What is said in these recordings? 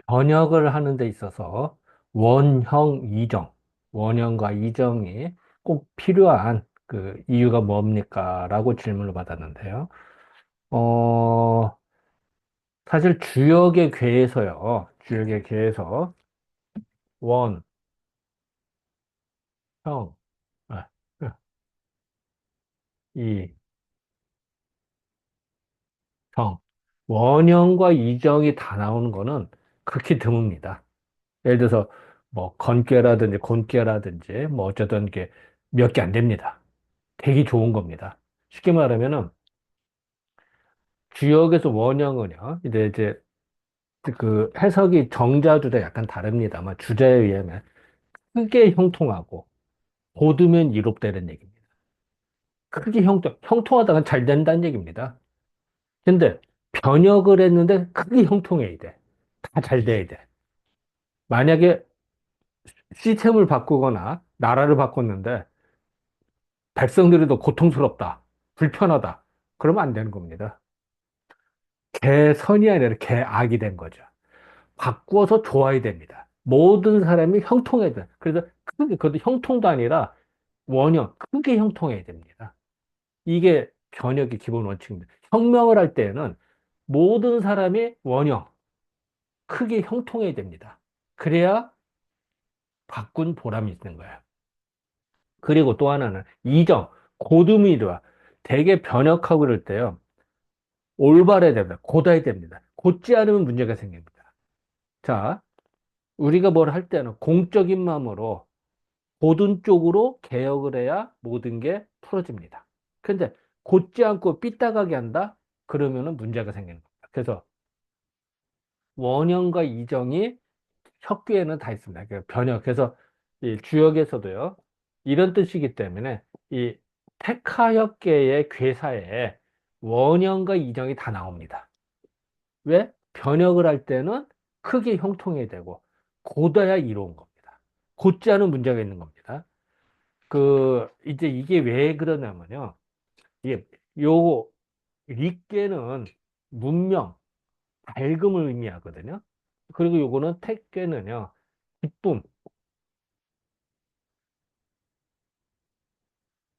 번역을 하는 데 있어서 원형, 이정, 원형과 이정이 꼭 필요한 그 이유가 뭡니까? 라고 질문을 받았는데요. 어, 사실 주역의 괴에서요. 주역의 괴에서 원, 형, 아, 이, 정. 원형과 이정이 다 나오는 거는 극히 드뭅니다. 예를 들어서 뭐 건괴라든지 곤괴라든지 뭐 어쩌든 게 몇 개 안 됩니다. 되게 좋은 겁니다. 쉽게 말하면은 주역에서 원형은요. 이제 그 해석이 정자주자 약간 다릅니다만 주자에 의하면 크게 형통하고 고두면 이롭다는 얘기입니다. 크게 형통하다가 잘 된다는 얘기입니다. 근데 변역을 했는데 크게 형통해야 돼. 다 잘 돼야 돼. 만약에 시스템을 바꾸거나 나라를 바꿨는데 백성들이 더 고통스럽다, 불편하다. 그러면 안 되는 겁니다. 개선이 아니라 개악이 된 거죠. 바꾸어서 좋아야 됩니다. 모든 사람이 형통해야 돼. 그래서 크게, 그것도 형통도 아니라 원형, 크게 형통해야 됩니다. 이게 변혁의 기본 원칙입니다. 혁명을 할 때에는 모든 사람이 원형, 크게 형통해야 됩니다. 그래야 바꾼 보람이 있는 거예요. 그리고 또 하나는 이정, 고두미르와 되게 변혁하고 그럴 때요. 올바라야 됩니다. 곧아야 됩니다. 곧지 않으면 문제가 생깁니다. 자, 우리가 뭘 할 때는 공적인 마음으로 고든 쪽으로 개혁을 해야 모든 게 풀어집니다. 근데 곧지 않고 삐딱하게 한다? 그러면은 문제가 생기는 겁니다. 그래서 원형과 이정이 혁규에는 다 있습니다. 그 변형. 그래서 이 주역에서도요. 이런 뜻이기 때문에 이 택하역계의 괴사에 원형과 이정이 다 나옵니다. 왜? 변형을 할 때는 크게 형통해야 되고 곧아야 이로운 겁니다. 곧지 않은 문제가 있는 겁니다. 이제 이게 왜 그러냐면요. 이게 요 리께는 문명, 밝음을 의미하거든요. 그리고 요거는 택괴는요. 기쁨.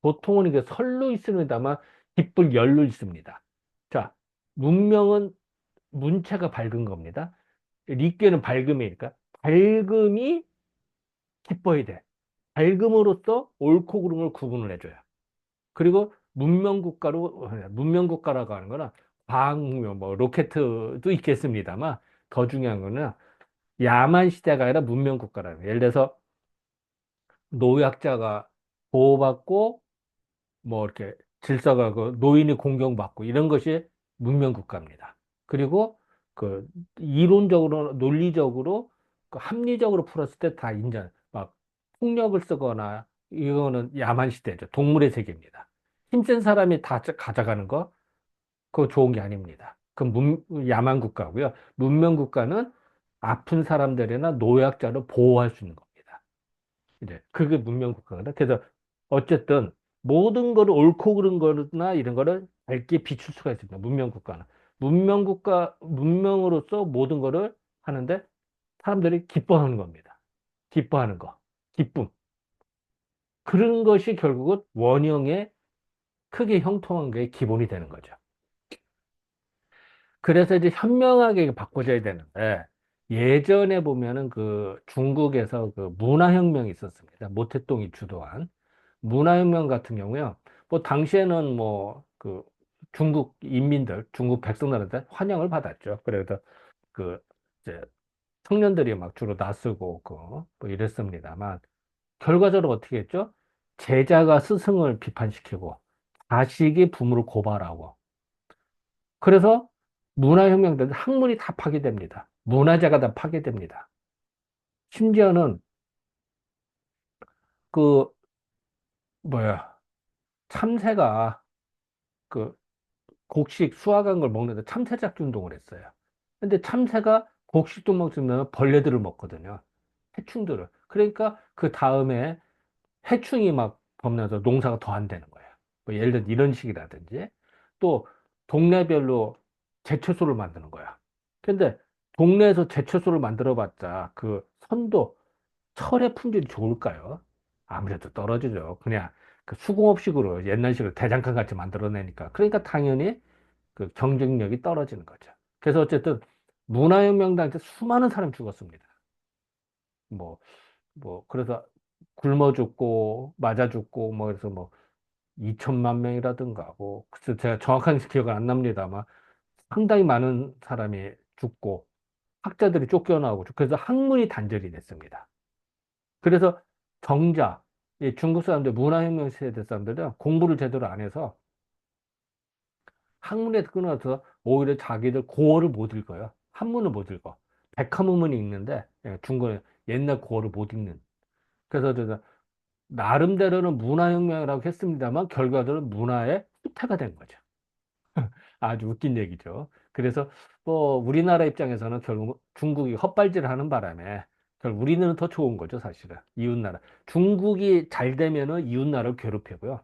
보통은 이게 설로 있습니다만 깃불 열로 있습니다. 자, 문명은 문체가 밝은 겁니다. 리께는 밝음이니까 밝음이 기뻐야 돼. 밝음으로써 옳고 그름을 구분을 해줘요. 그리고 문명국가라고 하는 거는 과학문명, 뭐 로켓도 있겠습니다만 더 중요한 거는 야만 시대가 아니라 문명국가라는 거예요. 예를 들어서 노약자가 보호받고 뭐 이렇게 질서가 그 노인이 공경받고 이런 것이 문명국가입니다. 그리고 그 이론적으로 논리적으로 그 합리적으로 풀었을 때 다 인정. 막 폭력을 쓰거나 이거는 야만 시대죠. 동물의 세계입니다. 힘센 사람이 다 가져가는 거 그거 좋은 게 아닙니다. 야만 국가고요. 문명 국가는 아픈 사람들이나 노약자를 보호할 수 있는 겁니다. 이제 그게 문명 국가거든. 그래서 어쨌든 모든 거를 옳고 그른 거나 이런 거를 밝게 비출 수가 있습니다. 문명 국가는. 문명으로서 모든 거를 하는데 사람들이 기뻐하는 겁니다. 기뻐하는 거. 기쁨. 그런 것이 결국은 원형의 크게 형통한 게 기본이 되는 거죠. 그래서 이제 현명하게 바꿔줘야 되는데 예전에 보면은 그 중국에서 그 문화혁명이 있었습니다. 모태똥이 주도한 문화혁명 같은 경우요. 뭐 당시에는 뭐 그 중국 인민들, 중국 백성들한테 환영을 받았죠. 그래서 그 이제 청년들이 막 주로 나서고 뭐 이랬습니다만 결과적으로 어떻게 했죠? 제자가 스승을 비판시키고 자식이 부모를 고발하고 그래서 문화혁명들 학문이 다 파괴됩니다. 문화재가 다 파괴됩니다. 심지어는 그 뭐야 참새가 그 곡식 수확한 걸 먹는데 참새잡기 운동을 했어요. 근데 참새가 곡식도 먹으면 벌레들을 먹거든요. 해충들을. 그러니까 그 다음에 해충이 막 범람해서 농사가 더 안 되는 거예요. 뭐 예를 들어 이런 식이라든지 또 동네별로 제철소를 만드는 거야. 근데 동네에서 제철소를 만들어봤자 그 선도 철의 품질이 좋을까요? 아무래도 떨어지죠. 그냥 그 수공업식으로 옛날식으로 대장간 같이 만들어내니까. 그러니까 당연히 그 경쟁력이 떨어지는 거죠. 그래서 어쨌든 문화혁명 당시 수많은 사람이 죽었습니다. 뭐, 그래서 굶어 죽고, 맞아 죽고, 뭐, 그래서 뭐, 2천만 명이라든가, 뭐, 글쎄 제가 정확한 기억은 안 납니다만, 상당히 많은 사람이 죽고, 학자들이 쫓겨나고, 그래서 학문이 단절이 됐습니다. 그래서 정작, 이 중국 사람들, 문화혁명 세대 사람들은 공부를 제대로 안 해서 학문에 끊어서 오히려 자기들 고어를 못 읽어요. 한문을 못 읽어. 백화문문이 읽는데, 예, 중국은 옛날 고어를 못 읽는. 그래서 나름대로는 문화혁명이라고 했습니다만 결과적으로 문화의 후퇴가 된 거죠. 아주 웃긴 얘기죠. 그래서 뭐 우리나라 입장에서는 결국 중국이 헛발질하는 바람에 결국 우리는 더 좋은 거죠, 사실은. 이웃나라. 중국이 잘 되면은 이웃나라를 괴롭히고요.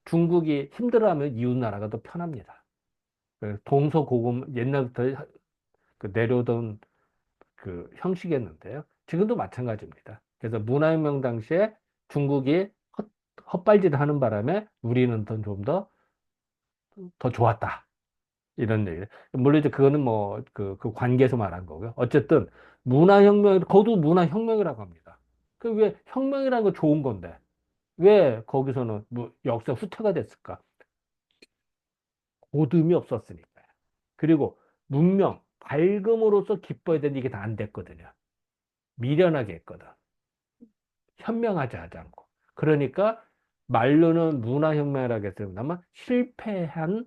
중국이 힘들어하면 이웃나라가 더 편합니다. 그 동서고금 옛날부터 그 내려오던 그 형식이었는데요. 지금도 마찬가지입니다. 그래서 문화혁명 당시에 중국이 헛발질을 하는 바람에 우리는 더 좋았다. 이런 얘기. 물론 이제 그거는 뭐 그 관계에서 말한 거고요. 어쨌든 문화혁명, 거도 문화혁명이라고 합니다. 그 왜 혁명이라는 건 좋은 건데 왜 거기서는 뭐 역사 후퇴가 됐을까? 고듬이 없었으니까요. 그리고 문명, 밝음으로써 기뻐야 되는데 이게 다 안 됐거든요. 미련하게 했거든. 현명하지 하지 않고. 그러니까 말로는 문화혁명이라고 했습니다만 실패한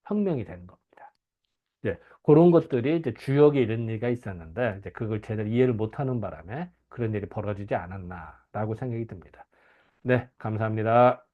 혁명이 되는 겁니다. 이제 그런 것들이 이제 주역에 이런 얘기가 있었는데 이제 그걸 제대로 이해를 못하는 바람에 그런 일이 벌어지지 않았나라고 생각이 듭니다. 네, 감사합니다.